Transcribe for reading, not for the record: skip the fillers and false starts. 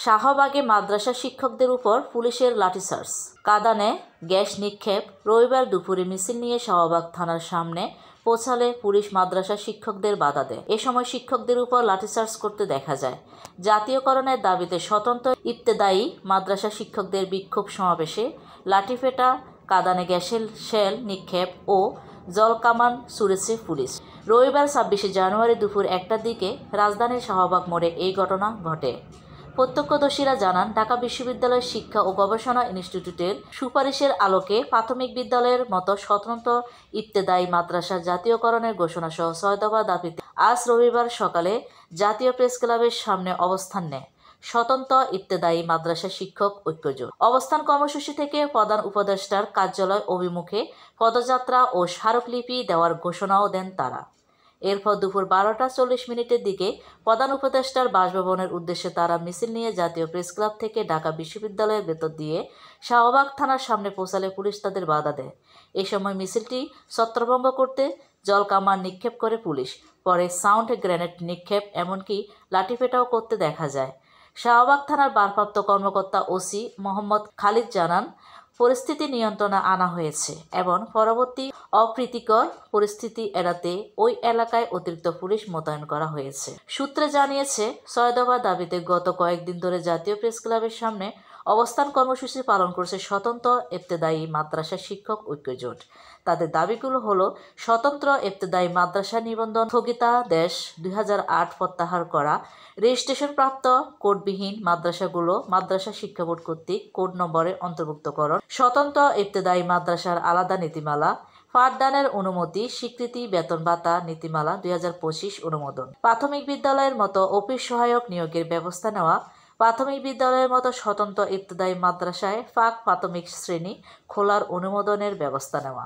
শাহবাগে মাদ্রাসা শিক্ষকদের উপর পুলিশের লাঠিচার্জ, কাঁদানে গ্যাস নিক্ষেপ। রবিবার দুপুরে মিছিল নিয়ে শাহবাগ থানার সামনে পৌঁছালে পুলিশ মাদ্রাসা শিক্ষকদের বাধা দেয়। এ সময় শিক্ষকদের উপর লাঠিচার্জ করতে দেখা যায়। জাতীয়করণের দাবিতে স্বতন্ত্র ইবতেদায়ী মাদ্রাসা শিক্ষকদের বিক্ষোভ সমাবেশে লাঠিপেটা, কাঁদানে গ্যাসের শেল নিক্ষেপ ও জলকামান ছুড়েছে পুলিশ। রবিবার ২৬শে জানুয়ারি দুপুর ১টার দিকে রাজধানীর শাহবাগ মোড়ে এই ঘটনা ঘটে। প্রত্যক্ষদর্শীরা জানান, ঢাকা বিশ্ববিদ্যালয়ের শিক্ষা ও গবেষণা ইনস্টিটিউটের সুপারিশের আলোকে প্রাথমিক বিদ্যালয়ের মতো স্বতন্ত্র ইবতেদায়ী মাদ্রাসা জাতীয়করণের ঘোষণাসহ ৬ দফা দাবিতে আজ রবিবার সকালে জাতীয় প্রেস ক্লাবের সামনে অবস্থান নেয় স্বতন্ত্র ইবতেদায়ী মাদ্রাসা শিক্ষক ঐক্যজোট। অবস্থান কর্মসূচি থেকে প্রধান উপদেষ্টার কার্যালয় অভিমুখে পদযাত্রা ও স্মারকলিপি দেওয়ার ঘোষণাও দেন তারা। এরপর দুপুর ১২টা ৪০ দিকে প্রধান উপদেষ্টার বাসভবনের উদ্দেশ্যে তারা মিছিল নিয়ে জাতীয় প্রেস ক্লাব থেকে ঢাকা বিশ্ববিদ্যালয়ের ভেতর দিয়ে শাহবাগ থানার সামনে পৌঁছালে পুলিশ তাদের বাধা দেয়। এ সময় মিছিলটি ছত্রভঙ্গ করতে জলকামান নিক্ষেপ করে পুলিশ। পরে সাউন্ড গ্রেনেড নিক্ষেপ, এমনকি লাঠিপেটাও করতে দেখা যায়। শাহবাগ থানার ভারপ্রাপ্ত কর্মকর্তা ওসি মোহাম্মদ খালিদ জানান, পরিস্থিতি নিয়ন্ত্রণে আনা হয়েছে এবং পরবর্তী অপ্রীতিকর পরিস্থিতি এড়াতে ওই এলাকায় অতিরিক্ত পুলিশ মোতায়েন করা হয়েছে। সূত্রে জানিয়েছে, ৬ দফা দাবিতে গত কয়েকদিন ধরে জাতীয় প্রেস ক্লাবের সামনে অবস্থান কর্মসূচি পালন করছে স্বতন্ত্র ইবতেদায়ী মাদ্রাসা শিক্ষক ঐক্যজোট। তাদের দাবিগুলো হলো স্বতন্ত্র ইবতেদায়ী মাদ্রাসা নিবন্ধন স্থগিতাদেশ ২০০৮ প্রত্যাহার করা, রেজিস্ট্রেশনপ্রাপ্ত কোডবিহীন মাদ্রাসাগুলো মাদ্রাসা শিক্ষা বোর্ড কর্তৃক কোড নম্বরের অন্তর্ভুক্তকরণ, স্বতন্ত্র ইবতেদায়ী মাদ্রাসার আলাদা নীতিমালা, পাঠদানের অনুমতি, স্বীকৃতি, বেতন ভাতা নীতিমালা ২০২৫ অনুমোদন, প্রাথমিক বিদ্যালয়ের মতো অফিস সহায়ক নিয়োগের ব্যবস্থা নেওয়া, প্রাথমিক বিদ্যালয়ের মতো স্বতন্ত্র ইবতেদায়ী মাদ্রাসায় ফাঁক প্রাথমিক শ্রেণী খোলার অনুমোদনের ব্যবস্থা নেওয়া।